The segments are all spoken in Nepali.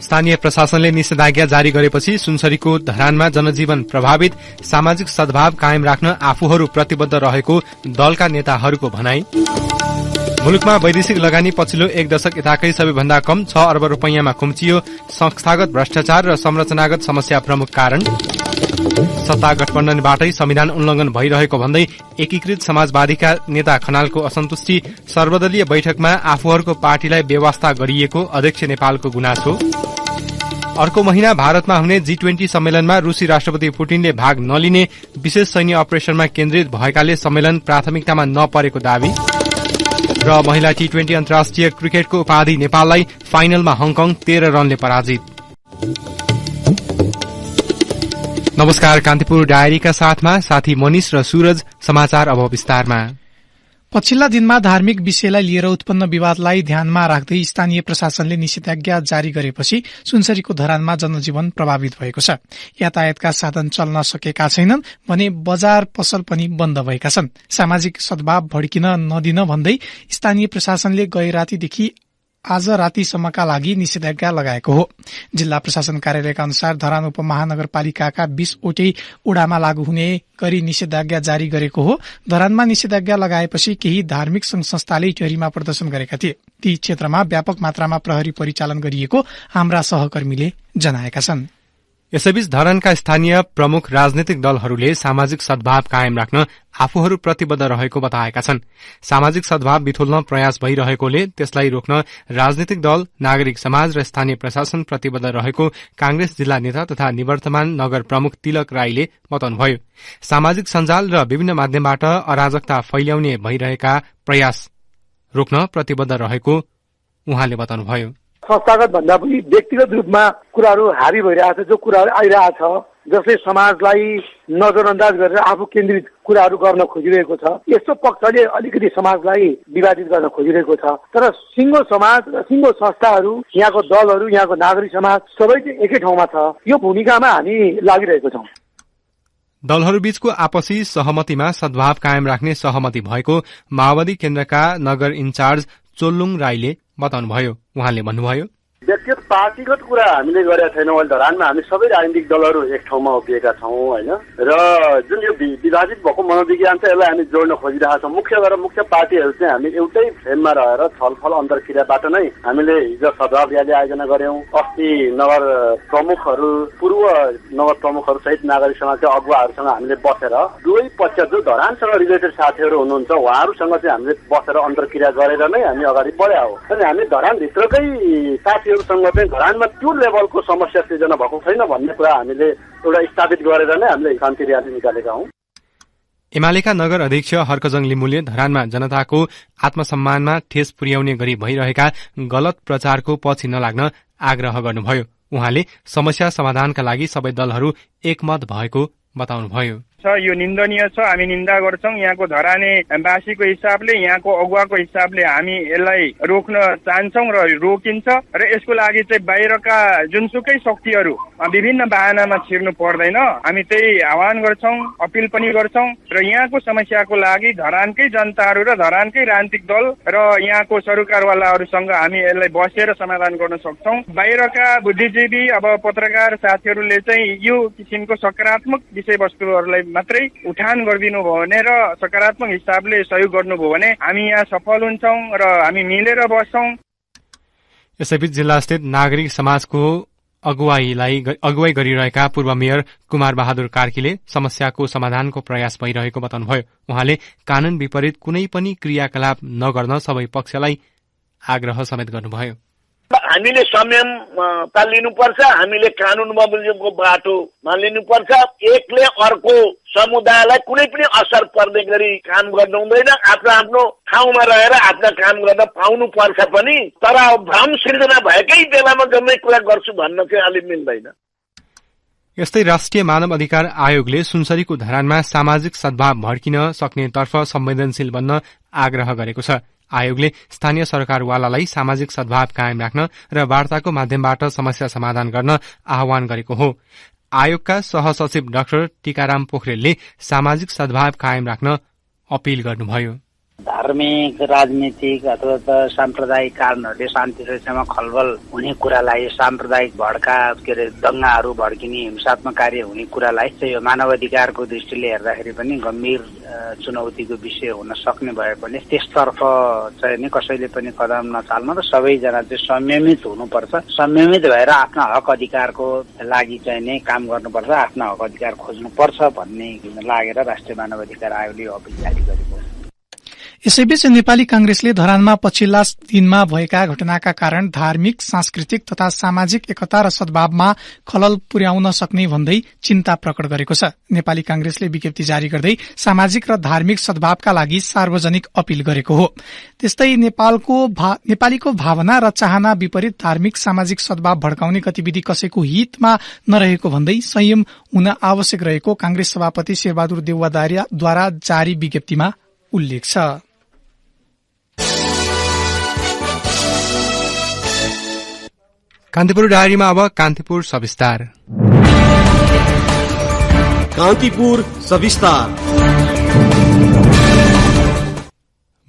स्थानीय प्रशासनले निषेधाज्ञा जारी गरेपछि सुनसरीको धरानमा जनजीवन प्रभावित, सामाजिक सद्भाव कायम राख्न आफूहरू प्रतिबद्ध रहेको दलका नेताहरूको भनाई। मुलुकमा वैदेशिक लगानी पछिल्लो एक दशक यताकै सबैभन्दा कम 6 अर्ब रुपैयाँमा खुम्चियो, संस्थागत भ्रष्टाचार र संरचनागत समस्या प्रमुख कारण। सत्ता गठबन्धनबाटै संविधान उल्लंघन भइरहेको भन्दै एकीकृत समाजवादीका नेता खनालको असन्तुष्टि, सर्वदलीय बैठकमा आफूहरूको पार्टीलाई बेवास्ता गरिएको अध्यक्ष नेपालको गुनासो। अर्को महिना भारतमा हुने G20 सम्मेलनमा रूसी राष्ट्रपति पुटिनले भाग नलिने, विशेष सैन्य अपरेशनमा केन्द्रित भएकाले सम्मेलन प्राथमिकतामा नपरेको दावी। र महिला T20 अन्तर्राष्ट्रिय क्रिकेटको उपाधि नेपाललाई, फाइनलमा हङकङ 13 रनले पराजित। नमस्कार, कान्तिपुर डायरीका साथमा साथी मनिष र सूरज। समाचार अब विस्तारमा। पछिल्ला दिनमा धार्मिक विषयलाई लिएर उत्पन्न विवादलाई ध्यानमा राख्दै स्थानीय प्रशासनले निषेधाज्ञा जारी गरेपछि सुनसरीको धरानमा जनजीवन प्रभावित भएको छ। यातायातका साधन चल्न सकेका छैनन् भने बजार पसल पनि बन्द भएका छन्। सामाजिक सद्भाव भड्किन नदिन भन्दै स्थानीय प्रशासनले गए रातिदेखि आज रातिसम्मका लागि निषेधाज्ञा लगाएको हो। जिल्ला प्रशासन कार्यालयका अनुसार धरान उपमहानगरपालिकाका 20 वटै ओडामा लागू हुने गरी निषेधाज्ञा जारी गरेको हो। धरानमा निषेधाज्ञा लगाएपछि केही धार्मिक संघ संस्थाले इटहरीमा प्रदर्शन गरेका थिए। ती क्षेत्रमा व्यापक मात्रामा प्रहरी परिचालन गरिएको हाम्रा सहकर्मीले जनाएका छन्। यसैबीच धरानका स्थानीय प्रमुख राजनैतिक दलहरूले सामाजिक सद्भाव कायम राख्न आफूहरू प्रतिबद्ध रहेको बताएका छन्। सामाजिक सद्भाव बिथोल्न प्रयास भइरहेकोले त्यसलाई रोक्न राजनैतिक दल, नागरिक समाज र स्थानीय प्रशासन प्रतिबद्ध रहेको कांग्रेस जिल्ला नेता तथा निवर्तमान नगर प्रमुख तिलक राईले बताउनुभयो। सामाजिक सञ्जाल र विभिन्न माध्यमबाट अराजकता फैल्याउने भइरहेका प्रयास रोक्न प्रतिबद्ध रहेको उहाँले बताउनुभयो। संस्थागत भन्दा पनि व्यक्तिगत रूपमा कुराहरू हावी भइरहेछ, जो कुराहरू आइरहेछ जसले समाजलाई नजरअन्दाज गरेर आफू केन्द्रित कुराहरू गर्न खोजिरहेको छ। यस्तो पक्षले अलिकति समाजलाई विभाजित गर्न खोजिरहेको छ। तर सिङ्गो समाज र सिङ्गो संस्थाहरू, यहाँको दलहरू, यहाँको नागरिक समाज सबै चाहिँ एकै ठाउँमा छ। यो भूमिकामा हामी लागिरहेको छौँ। दलहरूबीचको आपसी सहमतिमा सद्भाव कायम राख्ने सहमति भएको माओवादी केन्द्रका नगर इन्चार्ज चोल्लुङ राईले बताउनुभयो। उहाँले भन्नुभयो, व्यक्तिगत पार्टीगत कुरा हामीले गरेका छैनौँ। अहिले धरानमा हामी सबै राजनीतिक दलहरू एक ठाउँमा उभिएका छौँ होइन। र जुन यो विभाजित भएको मनोविज्ञान छ यसलाई हामी जोड्न खोजिरहेका छौँ। मुख्य पार्टीहरू चाहिँ हामी एउटै फ्रेममा रहेर छलफल अन्तर्क्रियाबाट नै हामीले हिजो सद्भाव र्याली आयोजना गर्यौं। अस्ति नगर प्रमुखहरू, पूर्व नगर प्रमुखहरू सहित नागरिक समाजका अगुवाहरूसँग हामीले बसेर दुवै पक्ष जो धरानसँग रिलेटेड साथीहरू हुनुहुन्छ उहाँहरूसँग चाहिँ हामीले बसेर अन्तर्क्रिया गरेर नै हामी अगाडि बढ्या हो। अनि हामी धरानभित्रकै साथीहरूसँग चाहिँ धरानमा त्यो लेभलको समस्या सृजना भएको छैन भन्ने कुरा हामीले एउटा स्थापित गरेर नै हामीले शान्ति र्याली निकालेका हौं। एमालेका नगर अध्यक्ष हर्कजङ लिम्बुले धरानमा जनताको आत्मसम्मानमा ठेस पुर्याउने गरी भइरहेका गलत प्रचारको पछि नलाग्न आग्रह गर्नुभयो। उहाँले समस्या समाधानका लागि सबै दलहरू एकमत भएको बताउनुभयो। यो निन्दनीय छ, हामी निन्दा गर्छौं। यहाँको धराने वासीको हिसाबले, यहाँको अगुवाको हिसाबले हामी यसलाई रोक्न चाहन्छौं र रोकिन्छ। र यसको लागि चाहिँ बाहिरका जुनसुकै शक्तिहरू विभिन्न बहानामा छिर्नु पर्दैन। हामी त्यही आह्वान गर्छौं, अपिल पनि गर्छौं। र यहाँको समस्याको लागि धरानकै जनताहरू र धरानकै राजनीतिक दल र यहाँको सरकारवालाहरूसँग हामी यसलाई बसेर समाधान गर्न सक्छौं। बाहिरका बुद्धिजीवी, अब पत्रकार साथीहरूले चाहिँ यो किसिमको सकारात्मक विषयवस्तुहरूलाई मात्रै उठान गरिदिनु भयो भने र सकारात्मक हिसाबले सहयोग गर्नुभयो भने हामी यहाँ सफल हुन्छौं र हामी मिलेर बस्छौं। यसैबीच जिल्लास्थित नागरिक समाजको अगुवाई गरिरहेका पूर्व मेयर कुमार बहादुर कार्कीले समस्याको समाधानको प्रयास भइरहेको बताउनुभयो। उहाँले कानून विपरीत कुनै पनि क्रियाकलाप नगर्न सबै पक्षलाई आग्रह समेत गर्नुभयो। हामीले संयमता लिनुपर्छ, हामीले कानून बमोजिमको बाटोमा लिनुपर्छ। एकले अर्को समुदायलाई कुनै पनि असर पर्ने गरी काम गर्नु हुँदैन। आफ्नो ठाउँमा रहेर आफ्ना काम गर्न पाउनु पर्छ पनि। तर भ्रम सिर्जना भएकै बेलामा जम्मै कुरा गर्छु भन्न चाहिँ अलि मिल्दैन। यस्तै राष्ट्रिय मानव अधिकार आयोगले सुनसरीको धरानमा सामाजिक सद्भाव भड्किन सक्नेतर्फ संवेदनशील बन्न आग्रह गरेको छ। आयोगले स्थानीय सरकारवालालाई सामाजिक सद्भाव कायम राख्न र वार्ताको माध्यमबाट समस्या समाधान गर्न आह्वान गरेको हो। आयोगका सहसचिव डाक्टर टीकाराम पोखरेलले सामाजिक सद्भाव कायम राख्न अपील गर्नुभयो। धार्मिक, राजनीतिक अथवा त साम्प्रदायिक कारणहरूले शान्ति सुरक्षामा खलबल हुने कुरालाई, साम्प्रदायिक दंगाहरू भड्किने, हिंसात्मक कार्य हुने कुरालाई चाहिँ यो मानव अधिकारको दृष्टिले हेर्दाखेरि पनि गम्भीर चुनौतीको विषय हुन सक्ने भए पनि त्यसतर्फ चाहिँ नि कसैले पनि कदम नचाल्न र सबैजना चाहिँ संयमित हुनुपर्छ। संयमित भएर आफ्ना हक अधिकारको लागि चाहिँ नि काम गर्नुपर्छ, आफ्ना हक अधिकार खोज्नुपर्छ भन्ने लागेर राष्ट्रिय मानव अधिकार आयोगले यो अपिल जारी गरेको हो। यसैबीच नेपाली कांग्रेसले धरानमा पछिल्ला दिनमा भएका घटनाका कारण धार्मिक, सांस्कृतिक तथा सामाजिक एकता र सद्भावमा खलल पुर्याउन सक्ने भन्दै चिन्ता प्रकट गरेको छ। नेपाली कांग्रेसले विज्ञप्ति जारी गर्दै सामाजिक र धार्मिक सद्भावका लागि सार्वजनिक अपील गरेको हो। त्यस्तै नेपालीको भावना र चाहना विपरीत धार्मिक सामाजिक सद्भाव भड्काउने गतिविधि कसैको हितमा नरहेको भन्दै संयम हुन आवश्यक रहेको कांग्रेस सभापति शेरबहादुर देउवाद्वारा जारी विज्ञप्तिमा उल्लेख छ। कान्तिपुर डायरीमा अब कान्तिपुर सविस्तार। कान्तिपुर सविस्तार।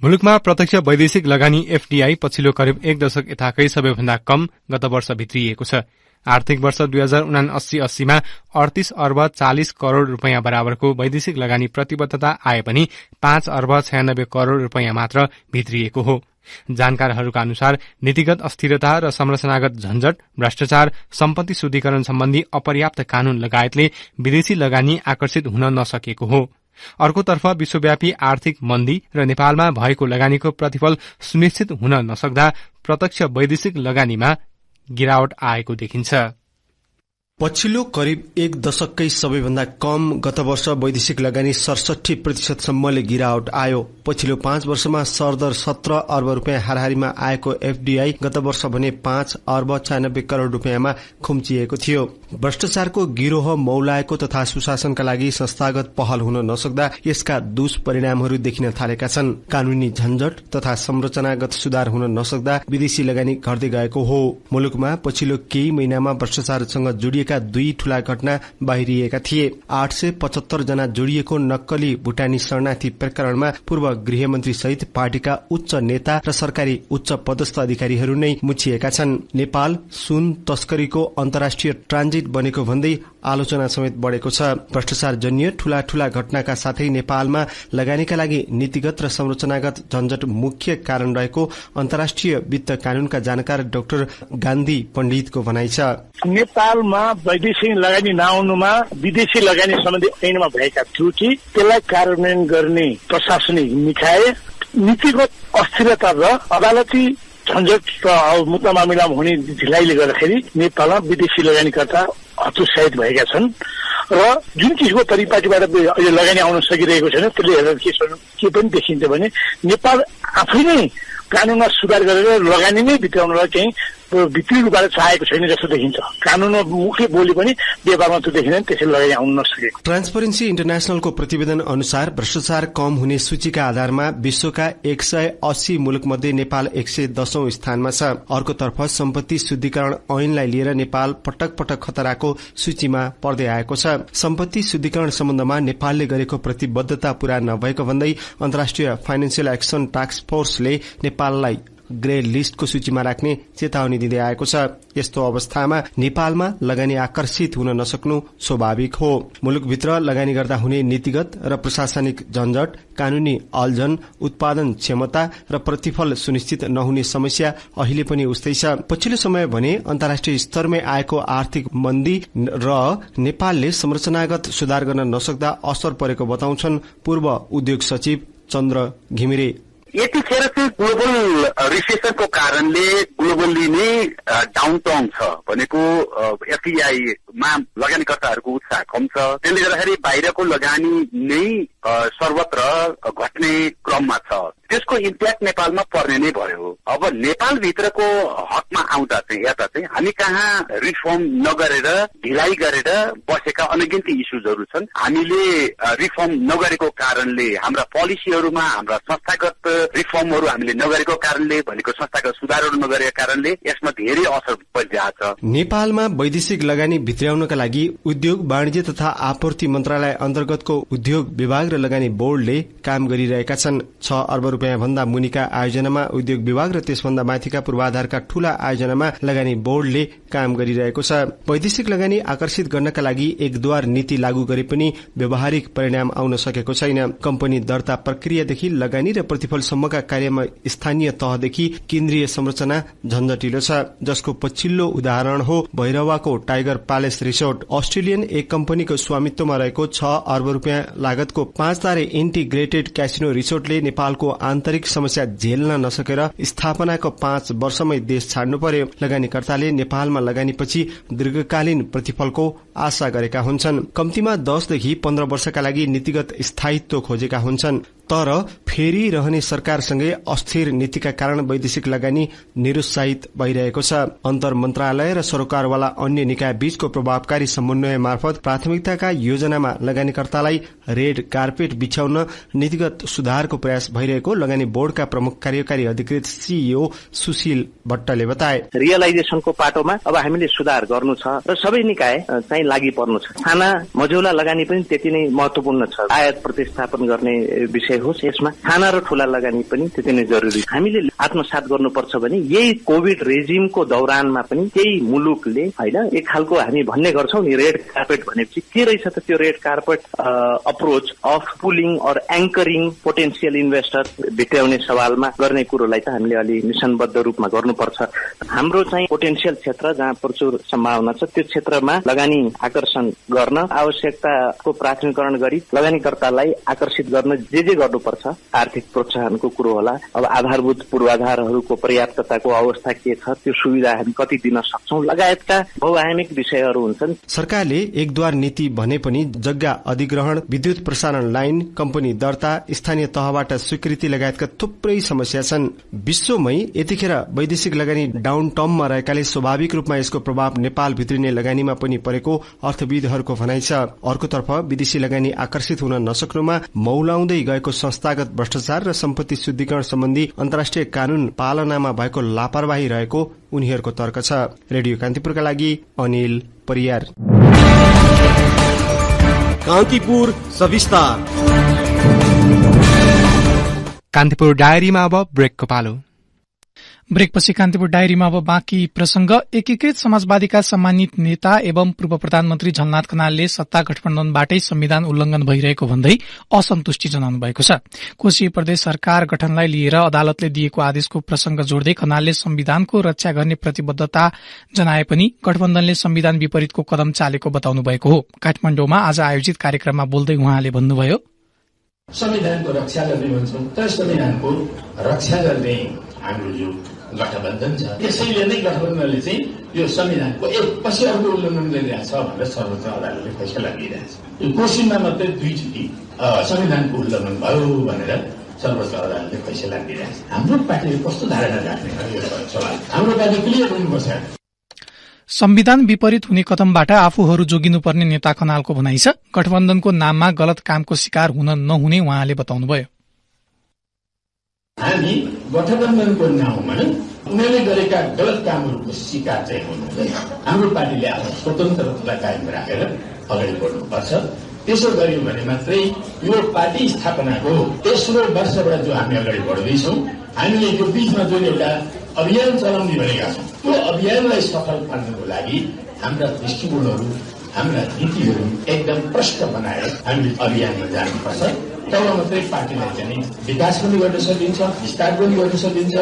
मुलुकमा प्रत्यक्ष वैदेशिक लगानी एफडीआई पछिल्लो करिब 1 दशक यताकै सबैभन्दा कम गत वर्ष भित्रिएको छ। आर्थिक वर्ष 2079-80 मा 38 अर्ब 40 करोड़ रूपियाँ बराबरको वैदेशिक लगानी प्रतिबद्धता आए पनि 5 अर्ब 96 करोड़ रूपियाँ मात्र भित्रिएको हो। जानकारहरूका अनुसार नीतिगत अस्थिरता र संरचनागत झन्झट, भ्रष्टाचार, सम्पत्ति शुद्धिकरण सम्बन्धी अपर्याप्त कानून लगायतले विदेशी लगानी आकर्षित हुन नसकेको हो। अर्कोतर्फ विश्वव्यापी आर्थिक मन्दी र नेपालमा भएको लगानीको प्रतिफल सुनिश्चित हुन नसक्दा प्रत्यक्ष वैदेशिक लगानीमा गिरावट आएको देखिन्छ। पछिल्लो करिब 1 दशककै सबैभन्दा कम गत वर्ष वैदेशिक लगानी 67% सम्मले गिरावट आयो। पछिल्लो 5 वर्षमा सरदर 17 अर्ब रूपियाँ हाराहारीमा आएको एफडीआई गत वर्ष भने 5 अर्ब 96 करोड़ रूपियाँमा खुम्चिएको थियो। भ्रष्टाचारको गिरोह मौलाएको तथा सुशासनका लागि संस्थागत पहल हुन नसक्दा यसका दुष्परिणामहरू देखिन थालेका छन्। कानूनी झन्झट तथा संरचनागत सुधार हुन नसक्दा विदेशी लगानी घट्दै गएको हो। मुलुकमा पछिल्लो केही महिनामा भ्रष्टाचारसँग जोडिएका 2 ठूला घटना बाहिरिएका थिए। 875 जना जोडिएको नक्कली भुटानी शरणार्थी प्रकरणमा पूर्व गृहमन्त्री सहित पार्टीका उच्च नेता र सरकारी उच्च पदस्थ अधिकारीहरू नै मुछिएका छन्। नेपाल सुन तस्करीको अन्तर्राष्ट्रिय ट्रान्जिट बनेको भन्दै आलोचना समेत बढ़ेको छ। भ्रष्टाचार जन्य ठूला ठूला घटनाका साथै नेपालमा लगानीका लागि नीतिगत र संरचनागत झन्झट मुख्य कारण रहेको अन्तर्राष्ट्रिय वित्त कानूनका जानकार डाक्टर गान्धी पण्डितको भनाइ छ। नेपालमा वैदेशिक लगानी नआउनुमा विदेशी लगानी सम्बन्धी ऐनमा भएका त्रुटि, त्यसलाई कार्यान्वयन गर्ने प्रशासनिक निकाय, नीतिगत अस्थिरता र अदालती झन्झट र मुद्दा मामिलामा हुने ढिलाइले गर्दाखेरि नेपालमा विदेशी लगानीकर्ता हतोत्साहित भएका छन् र जुन किसिमको परिपाटीबाट अहिले लगानी आउन सकिरहेको छैन त्यसले हेर्दा के पनि देखिन्छ भने नेपाल आफै नै कानूनमा सुधार गरेर लगानी नै भित्राउनलाई चाहिँ भित्री रूपबाट चाहेको छैन जस्तो देखिन्छ। कानूनमा मुख्य बोली पनि व्यापारमा त्यो देखिँदैन, त्यसैले लगानी आउन नसकेको। ट्रान्सपरेन्सी इन्टरनेशनलको प्रतिवेदन अनुसार भ्रष्टाचार कम हुने सूचीका आधारमा विश्वका 180 मुलुकमध्ये नेपाल 110औं स्थानमा छ। अर्कोतर्फ सम्पत्ति शुद्धिकरण ऐनलाई लिएर नेपाल पटक पटक खतराको सूचीमा पर्दै आएको छ। सम्पत्ति शुद्धिकरण सम्बन्धमा नेपालले गरेको प्रतिबद्धता पूरा नभएको भन्दै अन्तर्राष्ट्रिय फाइनेन्सियल एक्सन टास्क फोर्सले नेपाललाई ग्रे लिस्टको सूचीमा राख्ने चेतावनी दिँदै आएको छ। यस्तो अवस्थामा नेपालमा लगानी आकर्षित हुन नसक्नु स्वाभाविक हो। मुलुकभित्र लगानी गर्दा हुने नीतिगत र प्रशासनिक झन्झट, कानूनी अल्झन, उत्पादन क्षमता र प्रतिफल सुनिश्चित नहुने समस्या अहिले पनि उस्तै छ। पछिल्लो समय भने अन्तर्राष्ट्रिय स्तरमै आएको आर्थिक मन्दी र नेपालले संरचनागत सुधार गर्न नसक्दा असर परेको बताउँछन् पूर्व उद्योग सचिव चन्द्र घिमिरे। यतिखेर चाहिँ ग्लोबल रिसेसनको कारणले ग्लोबल्ली नै डाउनटाउन छ भनेको एफडीआईमा लगानीकर्ताहरूको उत्साह कम छ। त्यसले गर्दाखेरि बाहिरको लगानी नै सर्वत्र घट्ने क्रममा छ। त्यसको इम्प्याक्ट नेपालमा पर्ने नै भयो। अब नेपालभित्रको हकमा आउँदा चाहिँ यता चाहिँ हामी कहाँ रिफर्म नगरेर ढिलाइ गरेर बसेका अनगिन्ती इस्युजहरू छन्। हामीले रिफर्म नगरेको कारणले हाम्रा पोलिसीहरूमा, हाम्रा संस्थागत रिफर्महरू हामीले नगरेको कारणले भनेको संस्थागत सुधारहरू नगरेका कारणले यसमा धेरै असर परिरहेको छ। नेपालमा वैदेशिक लगानी भित्र्याउनका लागि उद्योग वाणिज्य तथा आपूर्ति मन्त्रालय अन्तर्गतको उद्योग विभाग र लगानी बोर्डले काम गरिरहेका छन्। 6 अर्ब रुपियाँ भन्दा मुनिका आयोजनामा उद्योग विभाग र त्यसभन्दा माथिका पूर्वाधारका ठूला आयोजनामा लगानी बोर्डले काम गरिरहेको छ। वैदेशिक लगानी आकर्षित गर्नका लागि एकद्वार नीति लागू गरे पनि व्यावहारिक परिणाम आउन सकेको छैन। कम्पनी दर्ता प्रक्रियादेखि लगानी र प्रतिफलसम्मका कार्यमा स्थानीय तहदेखि केन्द्रीय संरचना झन्झटिलो छ, जसको पछिल्लो उदाहरण हो भैरवाको टाइगर प्यालेस रिसोर्ट। अस्ट्रेलियन एक कम्पनीको स्वामित्वमा रहेको 6 अर्ब रुपियाँ लागतको 5 तारे इन्टिग्रेटेड क्यासिनो रिसोर्टले नेपालको आन्तरिक समस्या झेल्न नसकेर स्थापनाको 5 वर्षमै देश छाड्नु पर्यो। लगानीकर्ताले नेपालमा लगानीपछि दीर्घकालीन प्रतिफलको आशा गरेका हुन्छन्। कम्तीमा 10 देखि 15 वर्षका लागि नीतिगत स्थायित्व खोजेका हुन्छन्। तर फेरि रहने सरकारसँगै अस्थिर नीतिका कारण वैदेशिक लगानी निरुत्साहित भइरहेको छ। अन्तर मन्त्रालय र सरोकारवाला अन्य निकाय बीचको प्रभावकारी समन्वय मार्फत प्राथमिकताका योजनामा लगानीकर्तालाई रेड कार्पेट बिछाउन नीतिगत सुधारको प्रयास भइरहेको लगानी बोर्डका प्रमुख कार्यकारी अधिकृत सीईओ सुशील भट्टले बताए। रियलाइजेसनको पाटोमा अब हामीले सुधार गर्नु छ र सबै निकाय चाहिँ लागि पर्नु छ। साना मझौला लगानी पनि त्यति नै महत्वपूर्ण छ। आयात प्रतिस्थापन गर्ने विषय होस्, यसमा साना र ठूला लगानी पनि त्यति नै जरुरी। हामीले आत्मसात गर्नुपर्छ भने यही कोभिड रेजिमको दौरानमा पनि केही मुलुकले हैन एक खालको हामी भन्ने गर्छौं नि रेड कार्पेट भनेपछि के रहेछ त त्यो red carpet approach of pulling or anchoring potential investor भित्र्याउने सवालमा गर्ने कुरोलाई त हामीले अलि मिशनबद्ध रूपमा गर्नुपर्छ। हाम्रो चाहिँ पोटेन्शियल क्षेत्र जहाँ प्रचुर सम्भावना छ त्यो क्षेत्रमा लगानी आकर्षण गर्न आवश्यकताको प्राथमिकरण गरी लगानीकर्तालाई आकर्षित गर्न जे गर्नुपर्छ आर्थिक प्रोत्साहनको कुरो होला। अब आधारभूत पूर्वाधारहरूको पर्याप्तताको अवस्था के छ, त्यो सुविधा हामी कति दिन सक्छौं लगायतका बहुआयामिक विषयहरू हुन्छन्। सरकारले एकद्वार नीति भने पनि जग्गा अधिग्रहण, विद्युत प्रसारण लाइन, कम्पनी दर्ता, स्थानीय तहबाट स्वीकृति लगायतका थुप्रै समस्या छन्। विश्वमै यतिखेर वैदेशिक लगानी डाउन टर्ममा रहेकाले स्वाभाविक रूपमा यसको प्रभाव नेपाल भित्रिने लगानीमा पनि परेको अर्थविदहरूको भनाइ छ। अर्कोतर्फ विदेशी लगानी आकर्षित हुन नसक्नुमा मौलाउँदै गएको संस्थागत भ्रष्टाचार र सम्पत्ति शुद्धिकरण सम्बन्धी अन्तर्राष्ट्रिय कानून पालनामा भएको लापरवाही रहेको उनीहरूको तर्क छ। रेडियो कान्तिपुरका लागि अनिल परियार। कान्तिपुर सविस्तार। कान्तिपुर डायरीमा अब ब्रेकको पालो। ब्रेकपछि कान्तिपुर डायरीमा अब बाँकी प्रसंग। एकीकृत समाजवादीका सम्मानित नेता एवं पूर्व प्रधानमन्त्री झलनाथ खनालले सत्ता गठबन्धनबाटै संविधान उल्लंघन भइरहेको भन्दै असन्तुष्टि जनाउनु भएको छ। कोशी प्रदेश सरकार गठनलाई लिएर अदालतले दिएको आदेशको प्रसंग जोड्दै खनालले संविधानको रक्षा गर्ने प्रतिबद्धता जनाए पनि गठबन्धनले संविधान विपरीतको कदम चालेको बताउनु भएको हो। काठमाडौँमा आज आयोजित कार्यक्रममा बोल्दै उहाँले भन्नुभयो, संविधानको रक्षा गर्ने भन्छौं तर संविधानको रक्षा गर्ने हाम्रो जो गठबन्धन छ त्यसैले नै गठबन्धनले चाहिँ यो संविधानको एकपछि अर्को उल्लङ्घन गरिरहेछ भनेर सर्वोच्च अदालतले फैसला लिइरहेछ। यो कोशीमा मात्रै 2 चोटि संविधानको उल्लङ्घन भयो भनेर सर्वोच्च अदालतले फैसला लिइरहेछ। हाम्रो पार्टीले कस्तो धारणा राख्ने यो सवाल हाम्रो पार्टी क्लियर हुनुपर्छ। संविधान विपरीत हुने कदमबाट आफूहरू जोगिनुपर्ने नेता खनालको भनाइ छ। गठबन्धनको नाममा गलत कामको शिकार हुन नहुने उहाँले बताउनुभयो। हामी गठबन्धनको नाउँमा उनीहरूले गरेका गलत कामहरूको शिकार चाहिँ हुनुहुँदैन। हाम्रो पार्टीले आफ्नो स्वतन्त्रतालाई कायम राखेर अगाडि बढ्नुपर्छ। त्यसो गर्यो भने मात्रै यो पार्टी स्थापनाको तेस्रो वर्षबाट जो हामी अगाडि बढ्दैछौँ, हामीले यो बीचमा जुन एउटा अभियान चलाउने भनेका छौँ त्यो अभियानलाई सफल पार्नको लागि हाम्रा दृष्टिकोणहरू, हाम्रा नीतिहरू एकदम प्रष्ट बनाएर हामीले अभियानमा जानुपर्छ। तब मात्रै पार्टीलाई चाहिँ विकास पनि गर्न सकिन्छ, विस्तार पनि गर्न सकिन्छ।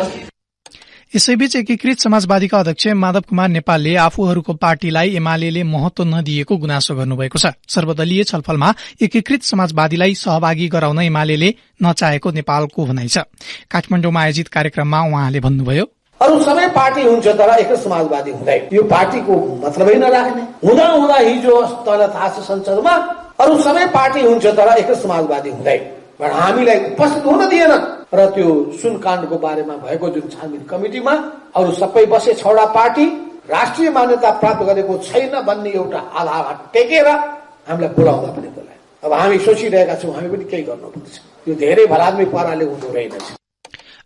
यसैबीच एकीकृत समाजवादीका अध्यक्ष माधव कुमार नेपालले आफूहरूको पार्टीलाई एमाले महत्व नदिएको गुनासो गर्नुभएको छ। सर्वदलीय छलफलमा एकीकृत समाजवादीलाई सहभागी गराउन एमाले नचाहेको नेपालको भनाइ छ। काठमाडौँमा आयोजित कार्यक्रममा उहाँले भन्नुभयो, अरू सबै पार्टी हुन्छ तर एकीकृत समाजवादी हुँदैन। यो पार्टीको मतलबै नराख्ने हुँदा हिजो तल थाहा छ संसदमा अरू सबै पार्टी हुन्छ तर एकीकृत समाजवादी हुँदैन। हामीलाई उपस्थित हुन दिएन र त्यो सुनकाण्डको बारेमा भएको जुन छानबिन कमिटिमा अरू सबै बसे 6वटा पार्टी राष्ट्रिय मान्यता प्राप्त गरेको छैन भन्ने एउटा आधारमा टेकेर हामीलाई बोलाउँदा पनि बोलाए। अब हामी सोचिरहेका छौँ हामी पनि केही गर्नुपर्छ। यो धेरै भलाद्मी पाराले हुँदो रहेनछ।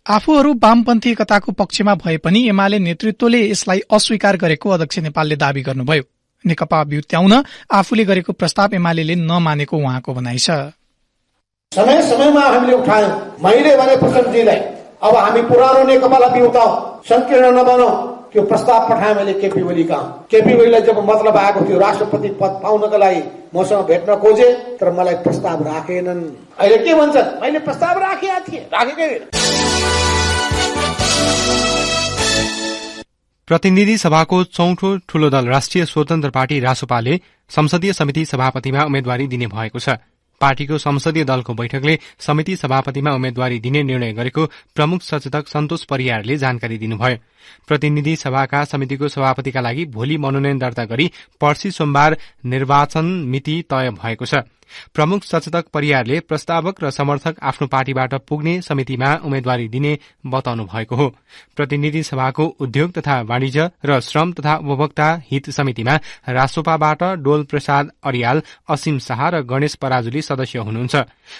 आफूहरू वामपन्थी एकताको पक्षमा भए पनि एमाले नेतृत्वले यसलाई अस्वीकार गरेको अध्यक्ष नेपालले दावी गर्नुभयो। नेकपा बिउत्याउन आफूले गरेको प्रस्ताव एमाले नमानेको उहाँको भनाइ छ। समय समयमा हामीले उठायौं। मैले भने प्रचण्डजीलाई अब हामी पुरानो नेकपालाई बिउताउँ, संकीर्ण नबनौं। त्यो प्रस्ताव पठाएँ मैले केपी ओली कहाँ। केपी ओलीलाई जब मतलब आएको थियो राष्ट्रपति पद पाउनको लागि मसँग भेट्न खोजे, तर मलाई प्रस्ताव राखेनन्। अहिले के भन्छन्? मैले प्रस्ताव राखेका थिएँ, राखेकै होइन। प्रतिनिधि सभाको चौथो ठूलो दल राष्ट्रिय स्वतन्त्र पार्टी रासोपाले संसदीय समिति सभापतिमा उम्मेद्वारी दिने भएको छ। पार्टीको संसदीय दलको बैठकले समिति सभापतिमा उम्मेद्वारी दिने निर्णय गरेको प्रमुख सचेतक सन्तोष परियारले जानकारी दिनुभयो। प्रतिनिधि सभाका समितिको सभापतिका लागि भोलि मनोनयन दर्ता गरी पर्सि सोमबार निर्वाचन मिति तय भएको छ। प्रमुख सचेतक परियारले प्रस्तावक र समर्थक आफ्नो पार्टीबाट पुग्ने समितिमा उम्मेद्वारी दिने बताउनु भएको हो। प्रतिनिधि सभाको उद्योग तथा वाणिज्य र श्रम तथा उपभोक्ता हित समितिमा रासोपाबाट डोल प्रसाद अरियाल, असीम शाह र गणेश पराजुली सदस्य हुनुहुन्छ।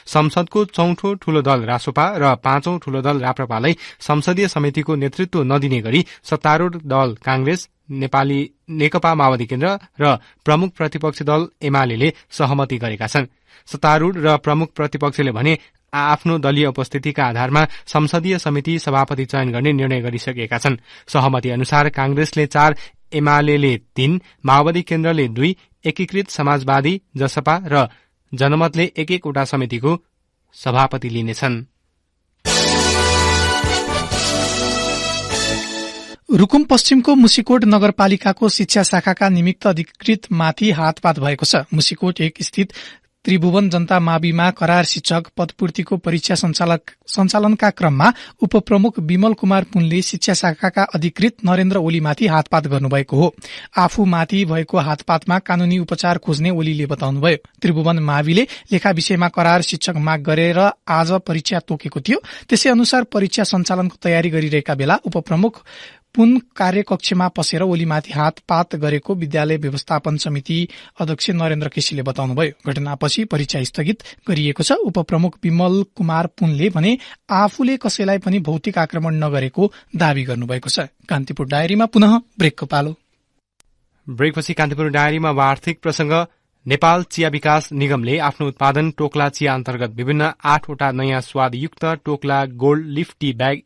संसदको चौथो ठूलो दल रासोपा र पाँचौं ठूलो दल राप्रपालाई संसदीय समितिको नेतृत्व नदिने गरी सत्तारूढ़ दल कांग्रेस, नेपाली नेकपा माओवादी केन्द्र र प्रमुख प्रतिपक्षी दल एमाले सहमति गरेका छन्। सत्तारूढ़ र प्रमुख प्रतिपक्षले भने आफ्नो दलीय उपस्थितिका आधारमा संसदीय समिति सभापति चयन गर्ने निर्णय गरिसकेका छन्। सहमति अनुसार कांग्रेसले 4, एमाले 3, माओवादी केन्द्रले 2, एकीकृत समाजवादी, जसपा र जनमतले 1-1 वटा समितिको सभापति लिनेछन्। रुकुम पश्चिमको मुसिकोट नगरपालिकाको शिक्षा शाखाका निमित्त अधिकृतमाथि हातपात भएको छ। मुसिकोट 1 स्थित त्रिभुवन जनता माविमा करार शिक्षक पदपूर्तिको परीक्षा सञ्चालनका क्रममा उपप्रमुख विमल कुमार पुनले शिक्षा शाखाका अधिकृत नरेन्द्र ओलीमाथि हातपात गर्नुभएको हो। आफूमाथि भएको हातपातमा कानूनी उपचार खोज्ने ओलीले बताउनुभयो। त्रिभुवन माविले लेखा विषयमा करार शिक्षक माग गरेर आज परीक्षा तोकेको थियो। त्यसै अनुसार परीक्षा सञ्चालनको तयारी गरिरहेका बेला उपप्रमुख पुन कार्यकक्षमा पसेर ओलीमाथि हातपात गरेको विद्यालय व्यवस्थापन समिति अध्यक्ष नरेन्द्र केसीले बताउनुभयो। घटनापछि परीक्षा स्थगित गरिएको छ। उपप्रमुख विमल कुमार पुनले भने आफूले कसैलाई पनि भौतिक आक्रमण नगरेको दावी गर्नुभएको छ। कान्तिपुर डायरीमा पुनः ब्रेकको पालो। ब्रेकपछि कान्तिपुर डायरीमा आर्थिक प्रसंग। नेपाल चिया विकास निगमले आफ्नो उत्पादन टोक्ला चिया अन्तर्गत विभिन्न 8 वटा नयाँ स्वादयुक्त Tokla gold leaf tea bag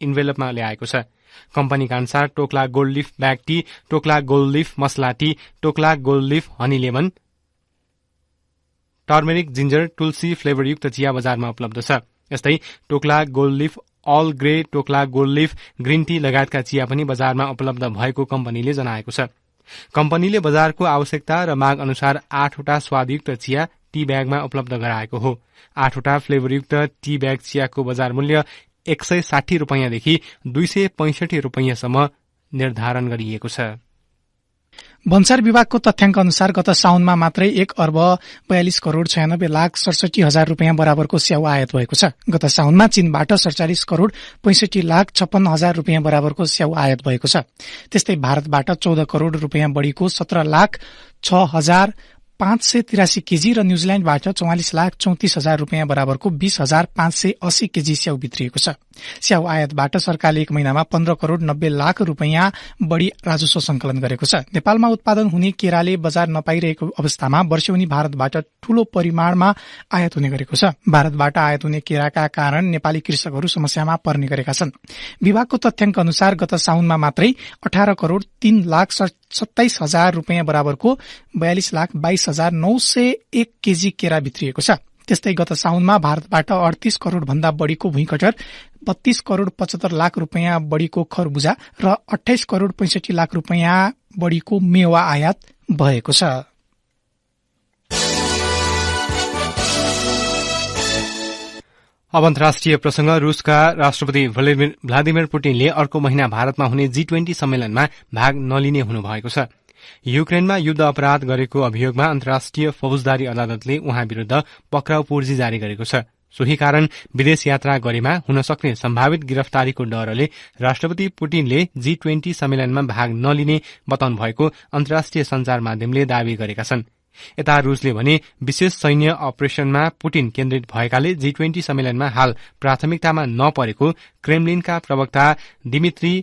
इन्भेलपमा ल्याएको छ। कम्पनीका अनुसार Tokla gold leaf bag tea, Tokla gold leaf masala tea, Tokla gold leaf honey lemon, turmeric ginger tulsi फ्लेभरयुक्त चिया बजारमा उपलब्ध छ। यस्तै Tokla gold leaf earl grey, Tokla gold leaf green tea लगायतका चिया पनि बजारमा उपलब्ध भएको कम्पनीले जनाएको छ। कम्पनीले बजारको आवश्यकता र माग अनुसार 8 वटा स्वादयुक्त चिया टी ब्यागमा उपलब्ध गराएको हो। 8 वटा फ्लेभरयुक्त टी ब्याग चियाको बजार मूल्य 160 रुपैयाँदेखि 265 रुपैयाँसम्म निर्धारण गरिएको छ। भन्सार विभागको तथ्याङ्क अनुसार गत साउनमा मात्रै 1,42,96,67,67,000 रुपियाँ बराबरको स्याउ आयात भएको छ। गत साउनमा चीनबाट 47,65,60,00,000 रुपियाँ बराबरको स्याउ आयात भएको छ। त्यस्तै भारतबाट 14 करोड़ रुपियाँ बढ़ीको 17,06,583 केजी र न्यूजील्याण्डबाट 44,34,000 रुपियाँ बराबरको 20,580 केजी स्याउ भित्रिएको छ। स्याउ आयातबाट सरकारले 1 महिनामा 15 करोड़ 90 लाख रुपियाँ बढ़ी राजस्व संकलन गरेको छ। नेपालमा उत्पादन हुने केराले बजार नपाइरहेको अवस्थामा वर्षौनी भारतबाट ठूलो परिमाणमा आयात हुने गरेको छ। भारतबाट आयात हुने केराका कारण नेपाली कृषकहरू समस्यामा पर्ने गरेका छन्। विभागको तथ्याङ्क अनुसार गत साउनमा मात्रै 18 करोड़ 3,27,000 रुपियाँ बराबरको 42,22,901 केजी केरा भित्रिएको छ। त्यस्तै गत साउनमा भारतबाट 38 करोड़ भन्दा बढ़ीको भुइँकटर, 32 करोड़ 75 लाख रुपियाँ बढ़ीको खरबुजा र 28 करोड़ 65 लाख रुपियाँ बढ़ीको मेवा आयात भएको छ। अब अन्तर्राष्ट्रिय प्रसंग। रूसका राष्ट्रपति भ्लादिमिर पुटिनले अर्को महिना भारतमा हुने G20 सम्मेलनमा भाग नलिने हुनुभएको छ। युक्रेनमा युद्ध अपराध गरेको अभियोगमा अन्तर्राष्ट्रिय फौजदारी अदालतले उहाँ विरूद्ध पक्राउ पूर्जी जारी गरेको छ। सोही कारण विदेश यात्रा गरेमा हुन सक्ने सम्भावित गिरफ्तारीको डरले राष्ट्रपति पुटिनले G20 सम्मेलनमा भाग नलिने बताउनु भएको अन्तर्राष्ट्रिय संचार माध्यमले दावी गरेका छन्। यता रुसले भने विशेष सैन्य अपरेशनमा पुटिन केन्द्रित भएकाले G20 सम्मेलनमा हाल प्राथमिकतामा नपरेको क्रेमलिनका प्रवक्ता दिमित्री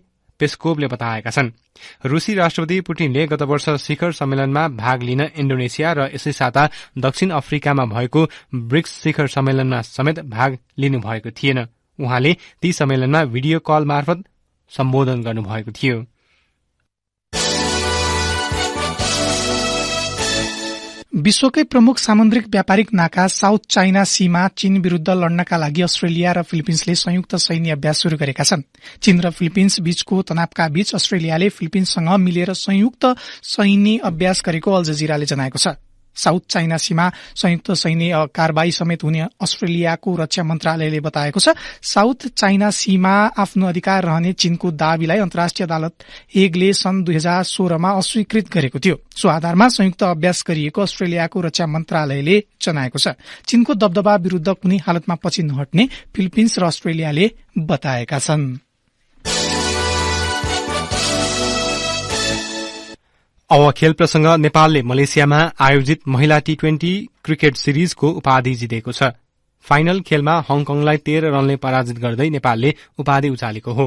पेस्कोभले बताएका छन्। रूसी राष्ट्रपति पुटिनले गत वर्ष शिखर सम्मेलनमा भाग लिन इन्डोनेसिया र यसै साता दक्षिण अफ्रिकामा भएको ब्रिक्स शिखर सम्मेलनमा समेत भाग लिनुभएको थिएन। उहाँले ती सम्मेलनमा भिडियो कल मार्फत सम्बोधन गर्नुभएको थियो। विश्वकै प्रमुख सामुद्रिक व्यापारिक नाका साउथ चाइना सीमा चीन विरूद्ध लड्नका लागि अस्ट्रेलिया र फिलिपिन्सले संयुक्त सैन्य अभ्यास शुरू गरेका छन्। चीन र फिलिपिन्स बीचको तनावका बीच अस्ट्रेलियाले फिलिपिन्ससँग मिलेर संयुक्त सैन्य अभ्यास गरेको अल जजिराले जनाएको छ। साउथ चाइना सीमा संयुक्त सैन्य कारबाही समेत हुने अस्ट्रेलियाको रक्षा मन्त्रालयले बताएको छ। साउथ चाइना सीमा आफ्नो अधिकार रहने चीनको दावीलाई अन्तर्राष्ट्रिय अदालत हेगले सन् 2016 मा अस्वीकृत गरेको थियो। सो आधारमा संयुक्त अभ्यास गरिएको अस्ट्रेलियाको रक्षा मन्त्रालयले जनाएको छ। चीनको दबदबा विरूद्ध कुनै हालतमा पछि नहट्ने फिलिपिन्स र अस्ट्रेलियाले बताएका छन्। अब खेल प्रसंग। नेपालले मलेसियामा आयोजित महिला T20 क्रिकेट सिरिजको उपाधि जितेको छ। फाइनल खेलमा हङकङलाई 13 रनले पराजित गर्दै नेपालले उपाधि उचालेको हो।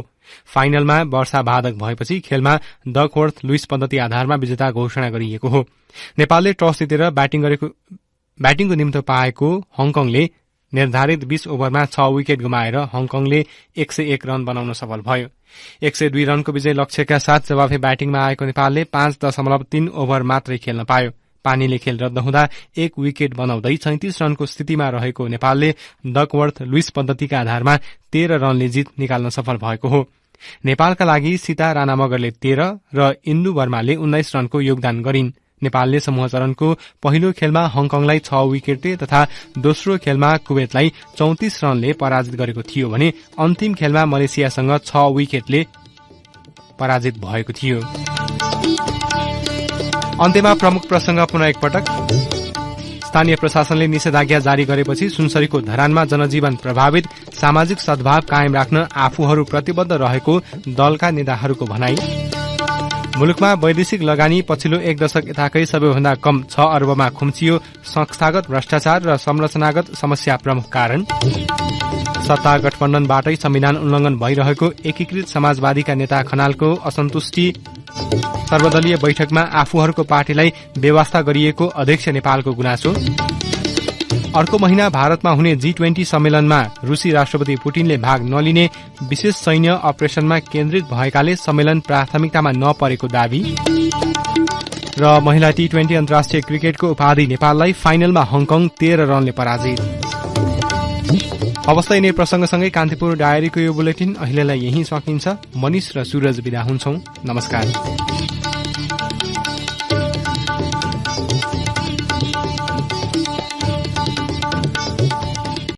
फाइनलमा वर्षा बाधक भएपछि खेलमा डकवर्थ लुइस पद्धति आधारमा विजेता घोषणा गरिएको हो। नेपालले टस जितेर ब्याटिङको निम्तो पाएको हङकङले निर्धारित 20 ओभरमा 6 विकेट गुमाएर हङकङले 101 रन बनाउन सफल भयो। 102 रनको विजय लक्ष्यका साथ जवाफी ब्याटिङमा आएको नेपालले 5.3 ओभर मात्रै खेल्न पायो। पानीले खेल रद्द हुँदा 1 विकेट बनाउँदै 37 रनको स्थितिमा रहेको नेपालले डकवर्थ लुइस पद्धतिका आधारमा 13 रनले जित निकाल्न सफल भएको हो। नेपालका लागि सीता राणा मगरले 13 र इन्दु वर्माले 19 रनको योगदान गरिन्। नेपालले समूह चरणको पहिलो खेलमा हङकङलाई 6 विकेटले तथा दोस्रो खेलमा कुवेतलाई 34 रनले पराजित गरेको थियो भने अन्तिम खेलमा मलेसियासँग 6 विकेटले पराजित भएको थियो। अन्त्यमा प्रमुख प्रसंग पुनः एकपटक। स्थानीय प्रशासनले निषेधाज्ञा जारी गरेपछि सुनसरीको धरानमा जनजीवन प्रभावित, सामाजिक सद्भाव कायम राख्न आफूहरू प्रतिबद्ध रहेको दलका नेताहरूको भनाई। मुलुकमा वैदेशिक लगानी पछिल्लो 1 दशक यताकै सबैभन्दा कम 6 अर्बमा खुम्चियो, संस्थागत भ्रष्टाचार र संरचनागत समस्या प्रमुख कारण। सत्ता गठबन्धनबाटै संविधान उल्लंघन भइरहेको एकीकृत समाजवादीका नेता खनालको असन्तुष्टि। सर्वदलीय बैठकमा आफूहरूको पार्टीलाई बेवास्ता गरिएको अध्यक्ष नेपालको गुनासो। अर्को महिना भारतमा हुने G20 सम्मेलनमा रूसी राष्ट्रपति पुटिनले भाग नलिने, विशेष सैन्य अपरेशनमा केन्द्रित भएकाले सम्मेलन प्राथमिकतामा नपरेको दावी। र महिला T20 अन्तर्राष्ट्रिय क्रिकेटको उपाधि नेपाललाई फाइनलमा हङकङ 13 रनले पराजित। अवस्था यिनै प्रसंगसँगै कान्तिपुर डायरीको यो बुलेटिन अहिलेलाई यही सकिन्छ। मनिष र सूरज बिदा हुन्छौं। नमस्कार।